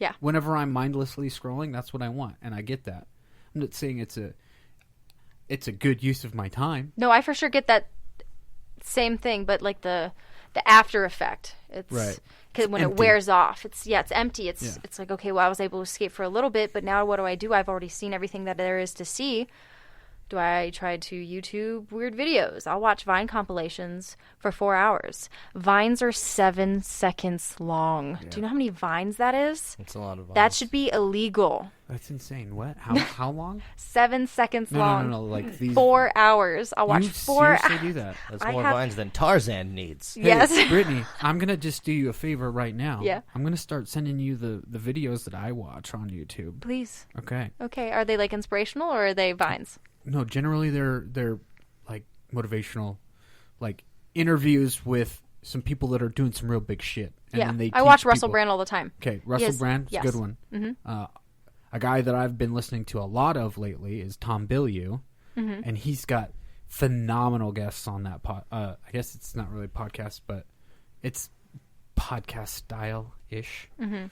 Yeah. Whenever I'm mindlessly scrolling, that's what I want, and I get that. I'm not saying it's a good use of my time. No, I for sure get that same thing, but like the after effect. It's right. Because when empty. it wears off, it's empty. It's like, okay, well, I was able to escape for a little bit, but now what do? I've already seen everything that there is to see. Do I try to YouTube weird videos? I'll watch Vine compilations for 4 hours. Vines are 7 seconds long. Yeah. Do you know how many Vines that is? It's a lot of Vines. That should be illegal. That's insane. What? How long? 7 seconds long. No. Like these 4 hours. I'll watch 4 hours. You seriously do that? That's more Vines than Tarzan needs. Hey, yes. Brytni, I'm going to just do you a favor right now. Yeah. I'm going to start sending you the videos that I watch on YouTube. Please. Okay. Okay. Are they like inspirational or are they Vines? No, generally they're like motivational, like interviews with some people that are doing some real big shit. And then they I watch teach Russell people. Brand all the time. Okay, Russell Brand's a good one. Mm-hmm. A guy that I've been listening to a lot of lately is Tom Bilyeu, and he's got phenomenal guests on that pod. I guess it's not really a podcast, but it's podcast style-ish. Mm-hmm.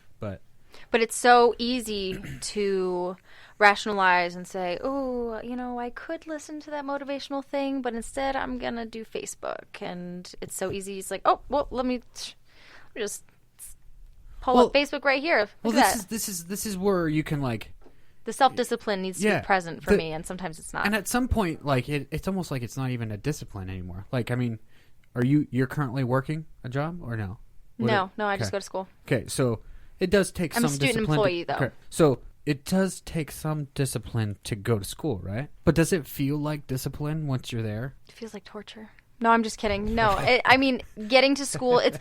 But it's so easy to rationalize and say, oh, I could listen to that motivational thing, but instead I'm going to do Facebook. And it's so easy. It's like, oh, well, let me just pull up Facebook right here. Look at that. This is where you can like... The self-discipline needs to be present for me, and sometimes it's not. And at some point, like, it's almost like it's not even a discipline anymore. Like, I mean, you're currently working a job or no? No, I just go to school. Okay, so... It does take some discipline. I'm a student employee, though. Okay. So it does take some discipline to go to school, right? But does it feel like discipline once you're there? It feels like torture. No, I'm just kidding. No, I mean, getting to school, it's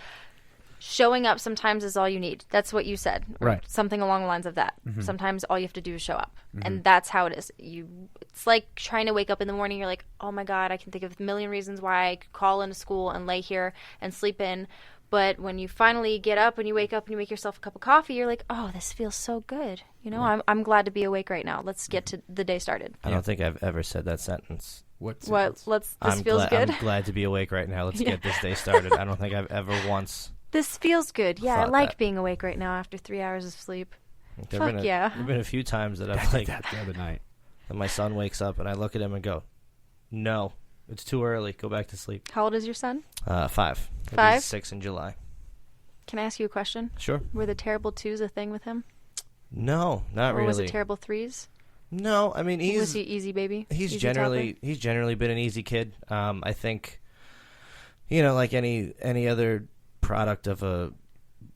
showing up sometimes is all you need. That's what you said. Right. Something along the lines of that. Mm-hmm. Sometimes all you have to do is show up. Mm-hmm. And that's how it is. It's like trying to wake up in the morning. You're like, oh, my God, I can think of a million reasons why I could call into school and lay here and sleep in. But when you finally get up and you wake up and you make yourself a cup of coffee, you're like, oh, this feels so good. I'm glad to be awake right now. Let's get to the day started. I don't think I've ever said that sentence. What? This feels good. I'm glad to be awake right now. Let's get this day started. I don't think I've ever once. This feels good. Yeah, I like being awake right now after 3 hours of sleep. There have been a few times that I've like that the other night. And my son wakes up and I look at him and go, no. It's too early. Go back to sleep. How old is your son? 5. 5? 6 in July. Can I ask you a question? Sure. Were the terrible 2s a thing with him? No, not really. Or was it terrible 3s? No, I mean was he easy baby? He's generally been an easy kid. I think, like any other product of a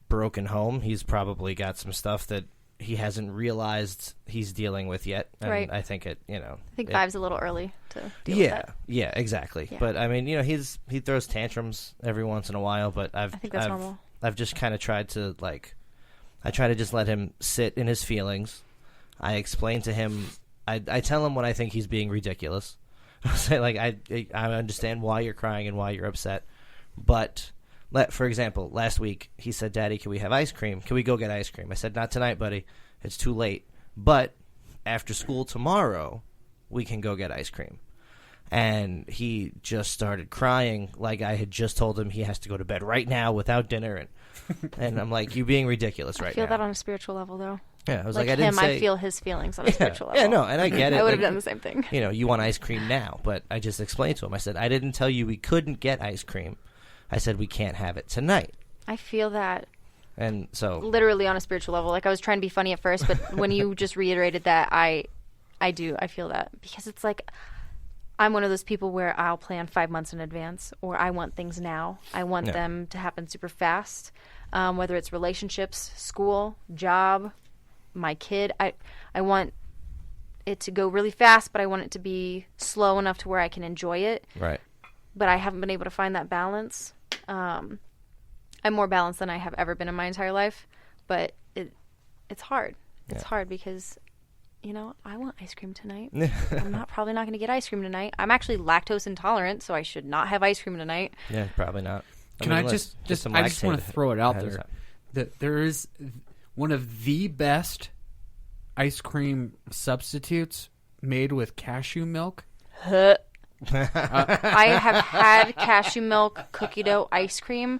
broken home, he's probably got some stuff that he hasn't realized he's dealing with yet. And right. I think I think 5's a little early to deal with that. Yeah, exactly. Yeah. But I mean, he throws tantrums every once in a while, but I think that's normal. I've just kind of tried to I try to just let him sit in his feelings. I explain to him, I tell him when I think he's being ridiculous. I say I understand why you're crying and why you're upset, but for example, last week he said, "Daddy, can we have ice cream? Can we go get ice cream?" I said, "Not tonight, buddy. It's too late. But after school tomorrow, we can go get ice cream." And he just started crying like I had just told him he has to go to bed right now without dinner. And I'm like, you're being ridiculous right now. I feel that on a spiritual level, though. Yeah, I was like I didn't say... I feel his feelings on a spiritual level. Yeah, no, and I get it. I would have done the same thing. You want ice cream now, but I just explained to him. I said, I didn't tell you we couldn't get ice cream. I said we can't have it tonight. I feel that. And so... Literally on a spiritual level. Like, I was trying to be funny at first, but when you just reiterated that, I feel that. Because it's like... I'm one of those people where I'll plan 5 months in advance, or I want things now. I want them to happen super fast, whether it's relationships, school, job, my kid. I want it to go really fast, but I want it to be slow enough to where I can enjoy it. Right. But I haven't been able to find that balance. I'm more balanced than I have ever been in my entire life, but it's hard. It's hard because... I want ice cream tonight. I'm probably not going to get ice cream tonight. I'm actually lactose intolerant, so I should not have ice cream tonight. Yeah, probably not. I just want to throw it out there that there is one of the best ice cream substitutes made with cashew milk. I have had cashew milk cookie dough ice cream.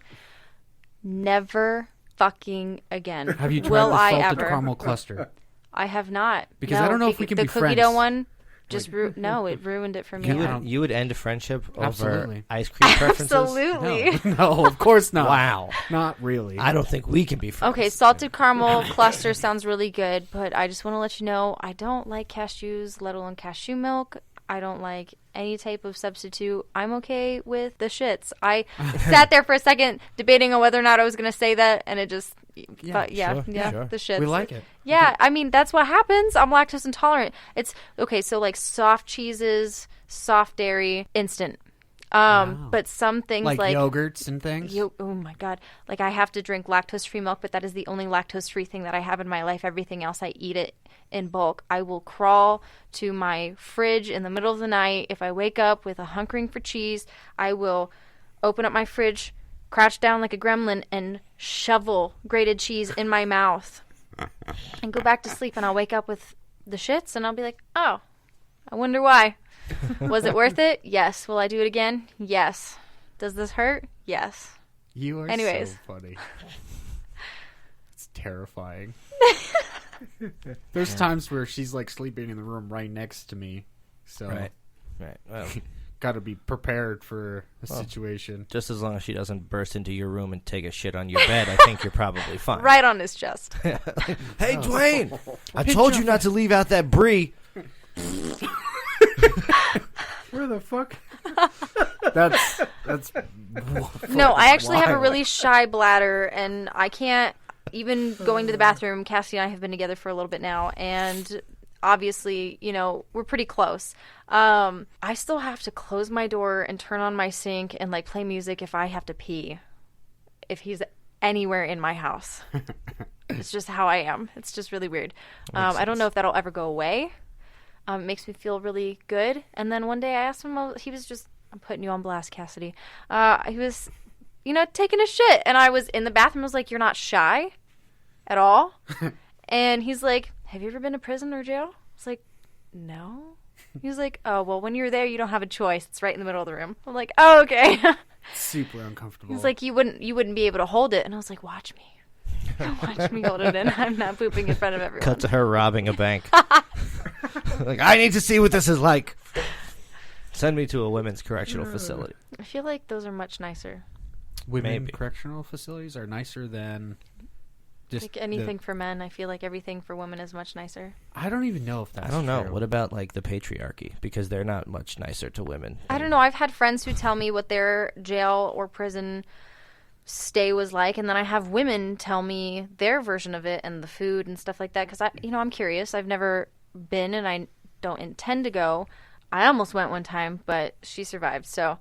Never fucking again. Have you tried Will the I salted ever? caramel cluster? I have not. Because I don't know if we can the be cookie friends. dough one just no, it ruined it for me. You would end a friendship over Absolutely. ice cream preferences? Absolutely. No, of course not. Wow. Not really. I don't think we can be friends. Okay, salted caramel cluster sounds really good, but I just want to let you know I don't like cashews, let alone cashew milk. I don't like any type of substitute. I'm okay with the shits. I sat there for a second debating on whether or not I was going to say that, and it just, sure. the shits. We like it. Yeah, I mean, that's what happens. I'm lactose intolerant. It's, okay, so like soft cheeses, soft dairy, instant. Wow. But some things like yogurts and things? oh my God. Like I have to drink lactose-free milk, but that is the only lactose-free thing that I have in my life. Everything else, I eat it in bulk. I will crawl to my fridge in the middle of the night. If I wake up with a hunkering for cheese, I will open up my fridge, crouch down like a gremlin, and shovel grated cheese in my mouth and go back to sleep. And I'll wake up with the shits, and I'll be like, oh, I wonder why. Was it worth it? Yes. Will I do it again? Yes. Does this hurt? Yes. You are Anyways. so funny. It's terrifying. There's times where she's like sleeping in the room right next to me. So Right. Well, got to be prepared for a situation. just as long as she doesn't burst into your room and take a shit on your bed, I think you're probably fine. Right on his chest. Hey, Dwayne, I told you not to leave out that brie. Where the fuck? That's No, I actually have a wild. really shy bladder, and I can't even going to the bathroom. Cassie and I have been together for a little bit now, and obviously, we're pretty close. I still have to close my door and turn on my sink and like play music if I have to pee. If he's anywhere in my house, it's just how I am. It's just really weird. I don't know if that'll ever go away. It makes me feel really good. And then one day I asked him, he was just, I'm putting you on blast, Cassidy. He was, taking a shit. And I was in the bathroom. I was like, you're not shy at all? And he's like, have you ever been to prison or jail? I was like, no. He was like, oh, well, when you're there, you don't have a choice. It's right in the middle of the room. I'm like, oh, okay. super uncomfortable. He's like, you wouldn't be able to hold it. And I was like, watch me. Watch me hold it in. I'm not pooping in front of everyone. Cut to her robbing a bank. Like, I need to see what this is like. Send me to a women's correctional facility. I feel like those are much nicer. Women Maybe. correctional facilities are nicer than just Like anything for men, I feel like everything for women is much nicer. I don't even know if that's I don't know. true. What about like the patriarchy? Because they're not much nicer to women. I don't know. I've had friends who tell me what their jail or prison stay was like, and then I have women tell me their version of it and the food and stuff like that. Because I'm curious. I've never been, and I don't intend to go. I almost went one time, but she survived. So,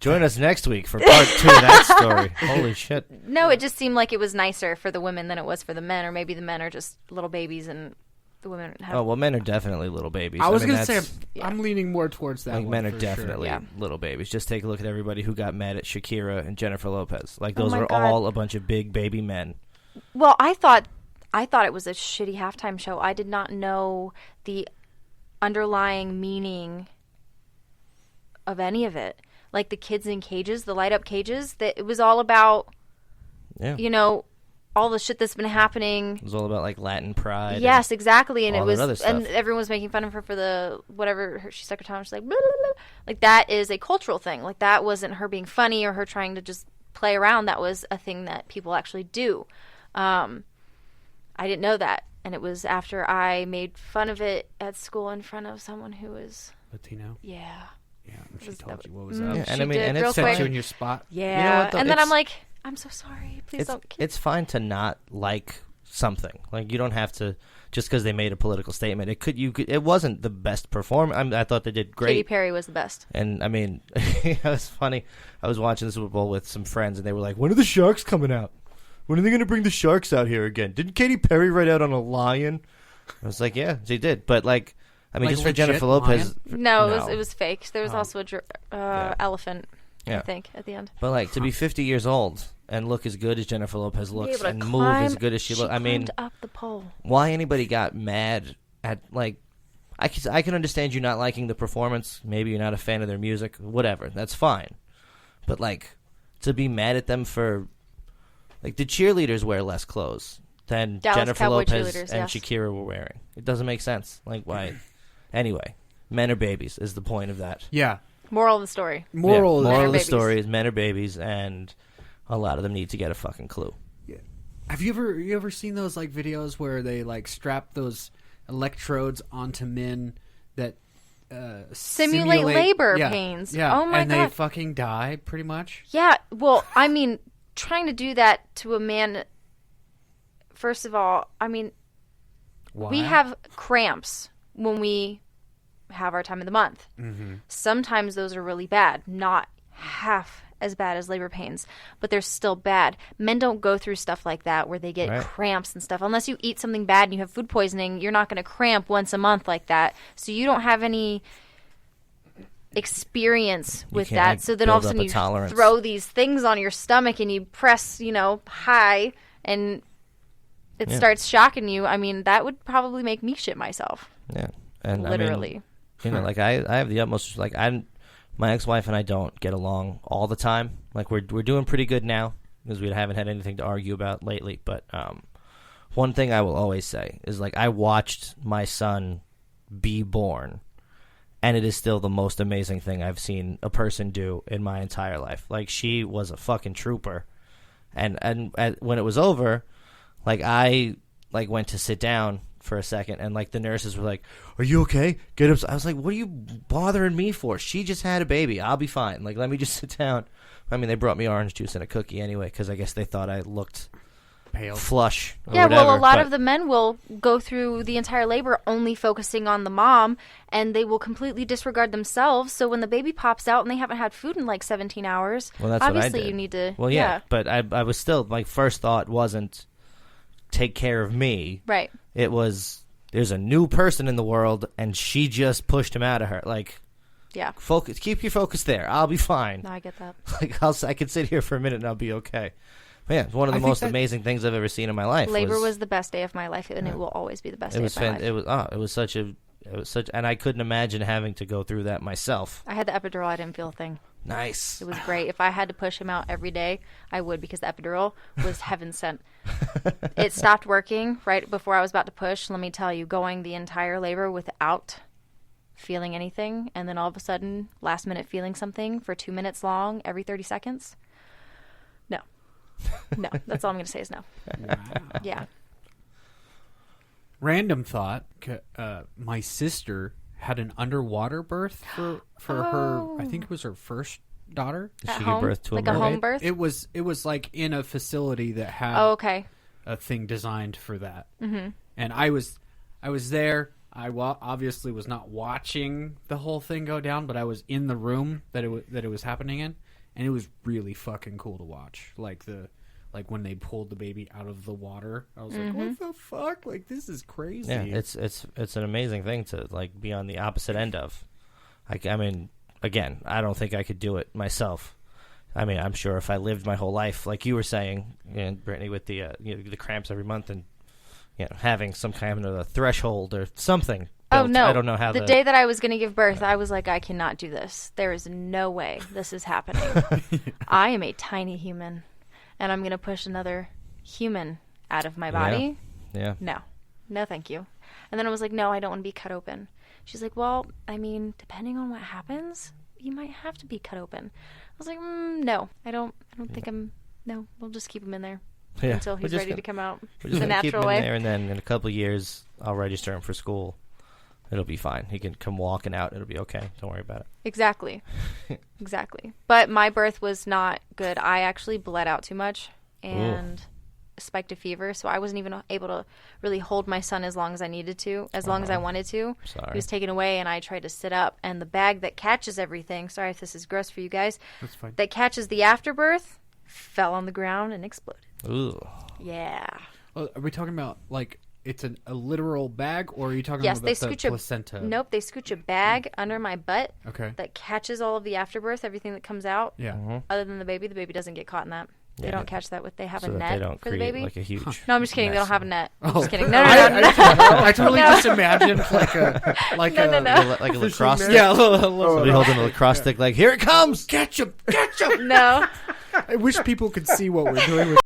Join us next week for part 2 of that story. Holy shit. no, it just seemed like it was nicer for the women than it was for the men, or maybe the men are just little babies and the women have. Oh, well, men are definitely little babies. I was mean, going to say, yeah. I'm leaning more towards that. like one men are for definitely Yeah. little babies. Just take a look at everybody who got mad at Shakira and Jennifer Lopez. Like, Oh those my were God. all a bunch of big baby men. Well, I thought it was a shitty halftime show. I did not know the underlying meaning of any of it. Like the kids in cages, the light up cages, that it was all about, Yeah. all the shit that's been happening. It was all about like Latin pride. Yes, exactly. And all it that was, other and stuff. everyone was making fun of her for the whatever she stuck her tongue. She's like, blah, blah, blah. Like that is a cultural thing. Like that wasn't her being funny or her trying to just play around. That was a thing that people actually do. I didn't know that, and it was after I made fun of it at school in front of someone who was, Latino. yeah, Yeah, and she Was told that- you what was Mm. up. Yeah, and She I mean, did and real it's Set quick. you in your spot. yeah. You know what, though? And then I'm It's- like, I'm so sorry. Please don't. It's fine to not like something. Like, you don't have to just because they made a political statement. It wasn't the best performance. I thought they did great. Katy Perry was the best. And I mean, it was funny. I was watching the Super Bowl with some friends, and they were like, "When are the Sharks coming out? When are they going to bring the Sharks out here again? Didn't Katy Perry write out on a lion?" I was like, "Yeah, she did." But like, I mean, Like just for legit Jennifer Lopez. No, it was fake. There was Oh. also a elephant, I Yeah. think, at the end. But like, to be 50 years old and look as good as Jennifer Lopez looks Be able to and move as climb- good as she looks, I mean, climbed up the pole. why anybody got mad at like? I can understand you not liking the performance. Maybe you're not a fan of their music. Whatever, that's fine. But, like, to be mad at them for, like, the cheerleaders wear less clothes than Dallas Jennifer Cowboy Lopez cheerleaders, and yes. Shakira were wearing. It doesn't make sense. Like, why? Anyway, men are babies is the point of that. Yeah. Moral of the story. Moral of the story is men are babies, and a lot of them need to get a fucking clue. Yeah. Have you ever seen those like videos where they like strap those electrodes onto men that simulate labor pains? Yeah. Oh my God. And they fucking die pretty much. Yeah. Well, I mean, trying to do that to a man. First of all, I mean, Why? we have cramps when we have our time of the month. Mm-hmm. Sometimes those are really bad, not half as bad as labor pains, but they're still bad. Men don't go through stuff like that where they get cramps and stuff. Unless you eat something bad and you have food poisoning, you're not going to cramp once a month like that. So you don't have any experience with that. So then all of a sudden you throw these things on your stomach and you press, high, and it starts shocking you. I mean, that would probably make me shit myself. Yeah. And literally. I mean, like I have the utmost, like my ex-wife and I don't get along all the time. Like we're doing pretty good now because we haven't had anything to argue about lately. But one thing I will always say is, like, I watched my son be born, and it is still the most amazing thing I've seen a person do in my entire life. Like, she was a fucking trooper, and when it was over, like, I went to sit down for a second, and like the nurses were like, "Are you okay? Get up." I was like, "What are you bothering me for? She just had a baby. I'll be fine. Like, let me just sit down." I mean, they brought me orange juice and a cookie anyway because I guess they thought I looked pale, flush. Yeah, whatever, well, a lot of the men will go through the entire labor only focusing on the mom, and they will completely disregard themselves. So when the baby pops out and they haven't had food in like 17 hours, well, that's obviously what I did. You need to. Well, yeah, but I was still, my first thought wasn't take care of me. Right. It was, there's a new person in the world, and she just pushed him out of her. Like, yeah, keep your focus there. I'll be fine. No, I get that. Like, I could sit here for a minute and I'll be okay. But yeah, it's one of the most amazing things I've ever seen in my life. Labor was the best day of my life, and it will always be the best day of my life. It was such, and I couldn't imagine having to go through that myself. I had the epidural. I didn't feel a thing. Nice. It was great. If I had to push him out every day, I would, because the epidural was heaven sent. It stopped working right before I was about to push. Let me tell you, going the entire labor without feeling anything, and then all of a sudden, last minute feeling something for 2 minutes long every 30 seconds. No. No. That's all I'm going to say is no. Wow. Yeah. Random thought. My sister had an underwater birth for her. I think it was her first daughter. Did she give birth to a home birth? It was like in a facility that had a thing designed for that. Mm-hmm. And I was there. I obviously was not watching the whole thing go down, but I was in the room that it was happening in, and it was really fucking cool to watch. Like when they pulled the baby out of the water, I was like, "What the fuck? Like, this is crazy." Yeah, it's an amazing thing to like be on the opposite end of. I mean, again, I don't think I could do it myself. I mean, I'm sure if I lived my whole life, like you were saying, Brytni, with the the cramps every month and having some kind of a threshold or something. Oh, no. I don't know how the day that I was going to give birth, I was like, I cannot do this. There is no way this is happening. I am a tiny human, and I'm going to push another human out of my body. Yeah. No, thank you. And then I was like, no, I don't want to be cut open. She's like, well, I mean, depending on what happens, you might have to be cut open. I was like, no, I don't think no, we'll just keep him in there. Yeah. Until he's ready to come out the natural keep him way. In there, and then in a couple of years, I'll register him for school. It'll be fine. He can come walking out. It'll be okay. Don't worry about it. Exactly. But my birth was not good. I actually bled out too much and spiked a fever, so I wasn't even able to really hold my son as long as I needed to, as long as I wanted to. Sorry. He was taken away, and I tried to sit up, and the bag that catches everything, sorry if this is gross for you guys, that's fine, that catches the afterbirth, fell on the ground and exploded. Ooh. Yeah. Oh, are we talking about like it's a literal bag, or are you talking about they the placenta? Nope, they scooch a bag under my butt. Okay. That catches all of the afterbirth, everything that comes out. Yeah. Other than the baby doesn't get caught in that. They don't catch that they have a that net they don't for the create baby. like a huge. No, I'm just kidding. They don't have a net. I'm just kidding. No. I totally just imagined like a like a lacrosse stick. Yeah, somebody holding a lacrosse stick, like here it comes. Catch him! No. I wish people could see what we're doing with